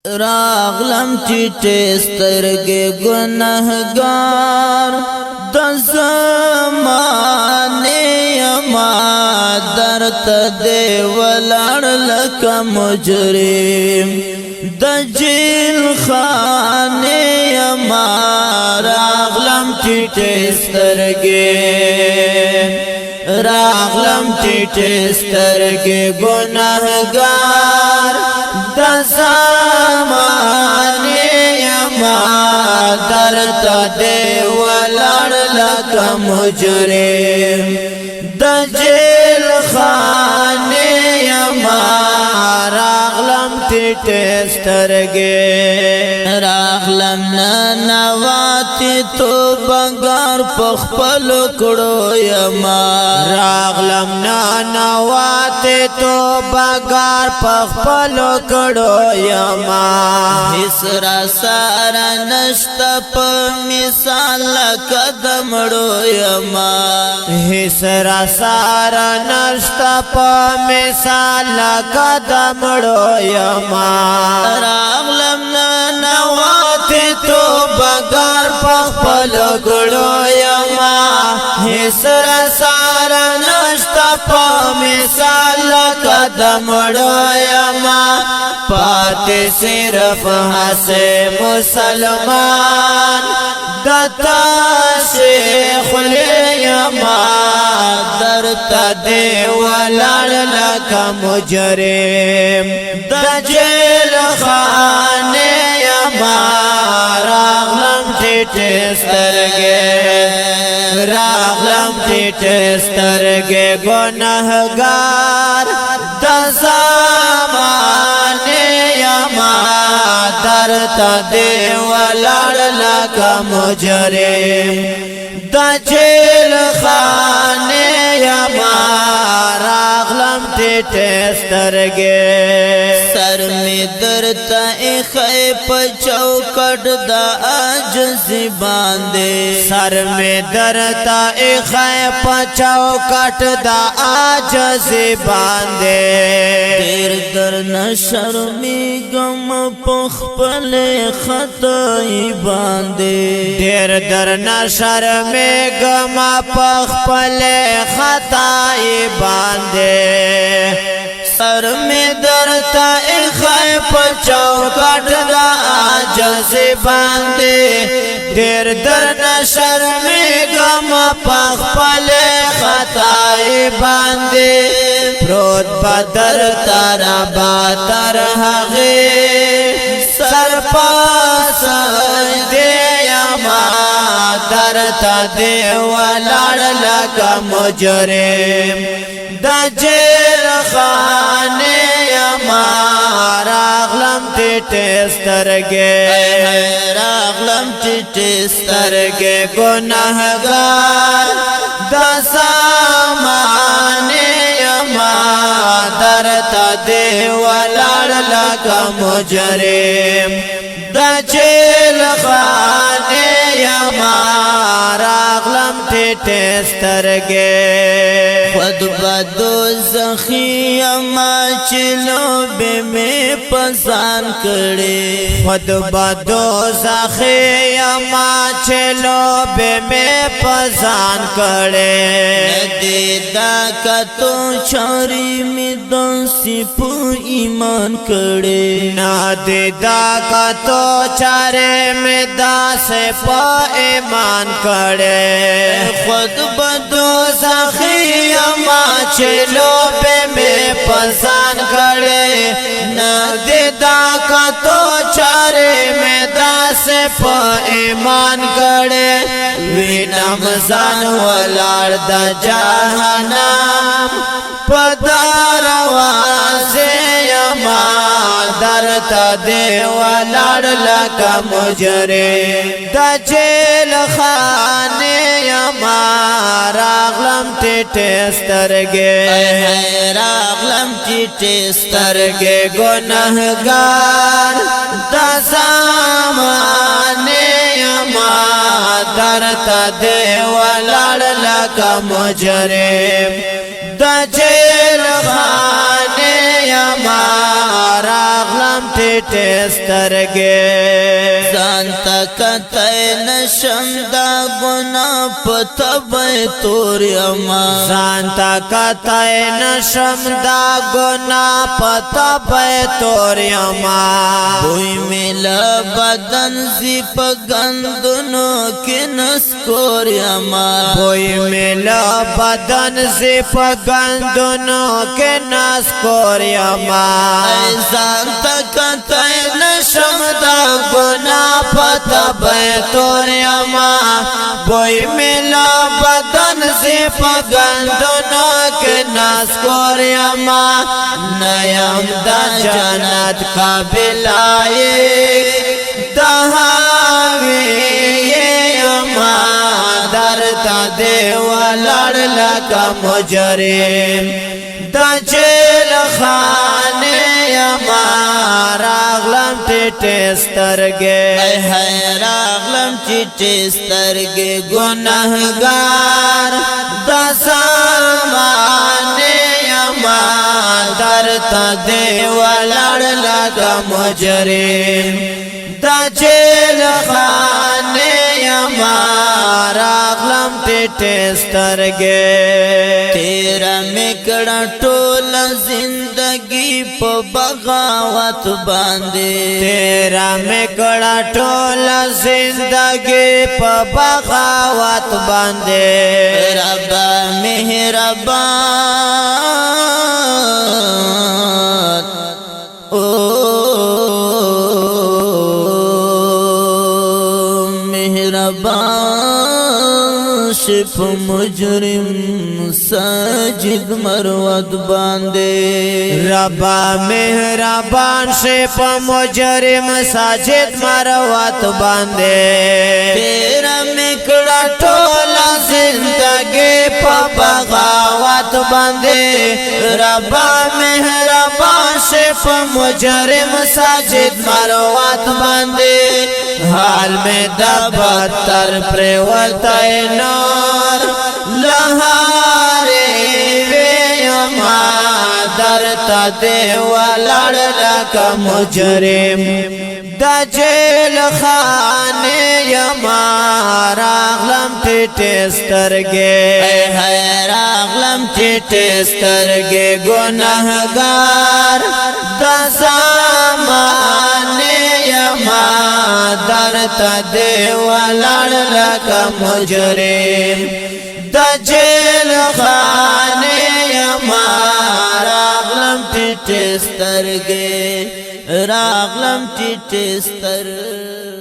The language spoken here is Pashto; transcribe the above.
راغلم چټې سترګې ګناهګار د زمانه ما درته دی ولاړ لکه مجرم د جیل خانه ما راغلم چټې سترګې ګناهګار د زمانه ما درته دی ولاړ لکه مجرم د جیل خانه ما راغلم ټیټې سترګې راغلم ننواتې توبهګار په خپلو کړو یما راغلم ننواتې توبهګار په خپلو کړو یما هیڅ راسره نشته په مثال لکه د مړو یما هیڅ راسره نشته په مثال لکه د مړو یما راغلم ننواتې توبهګار په خپلو کړو یما هیڅ راسره نشته په مثال لکه د مړو یما پاتې صرف هسې مسلمان دتا شیخ یما درته دی ولاړ لکه مجرم د جیل خانه یما راغلم ټیټې سترګې ګناهګار د زمانه یما درته دی ولاړ لکه مجرم د جیل خانه یما راغلم ټیټې سترګې سر می درته ایښی په چوکټ د عاجزي باندې سر می درته ایښی په چوکټ د عاجزي باندې ډېر درنه شرمېږم په خپلې خطايي باندې ډېر درنه شرمېږم په خپلې خطايي باندې سر می درته ایښی په چوکټ د عاجزي باندې ډېر درنه شرمېږم په خپلې خطايي باندې پروت به درته رابه تر هغې سر په سجدې یما درته دی ولاړ لکه مجرم د جیل خانه یما راغلم ټیټې سترګې ګناهګار د زمانه یما درته دی ولاړ لکه مجرم د جیل خانه یما راغلم ټیټې سترګې خود بدو زخی یما چې لوبې مې پسان کړې خود بدو زخی یما چې لوبې مې پسان کړې ندې دا کتو چارې مې داسې په ایمان کړې ندې دا کتو چارې مې داسې په ایمان کړې خود بدو زخی یما چې لوبې مې پسان کړې ندې دا کتو چارې مې داسې په ایمان کړې وینم ځان ولاړ د جهنم په دروازې یما درته دی ولاړ لکه مجرم د جیل خانه یما راغلم ټیټې سترګې ګناهګار د زمانه یما درته دی ولاړ لکه مجرم د جیل خانه یما راغلم ټیټ سترګې ځان ته کتای نشم دا ګناه په تبه تور یما ځان ته کتای نشم دا ګناه په تبه تور یما بوی مې له بدن زی په ګندونو کې نسکور یما بوی مې له بدن زی په ګندونو کې نسکور یما ځان ته کتای نشم دا ګناه په تبه تور یما بوی مې له بدن زی په ګندونو کې نسکور یما نیم دا جنت قابل دهاوی یما درتا دی ولړ لکه مجرم دا جیل خانه یما راغلم ټیټ سترګې راغلم ټیټ سترګې ګناهګار د زمانه یما درته دی ولړ لکه مجرم دا جیل خانه یما راغلم ټیټ سترګې تیرا میکړه ټول زندگی په بغاوت باندې تیرا میکړه ټول زندگی په بغاوت باندې رب مهربان مهربان شف مجرم ساجد مروت باندې ربا مهربان شف مجرم ساجد مروت باندې تیرا میکړه ټول زندگی په بغاوت باندې ربا مهربان شف مجرم ساجد مروت باندې حال میں دا بدتر پریوتای نور لہاری ویما درتا دی ولړ لکه مجرم دا جیل خانه یما راغلم ټیټ سترګې راغلم ټیټ سترګې ګناهګار د زمانه یما درته دی ولړ لکه مجرم د جیل خانه یما راغلم ټیټ سترګې راغلم ټیټ سترګې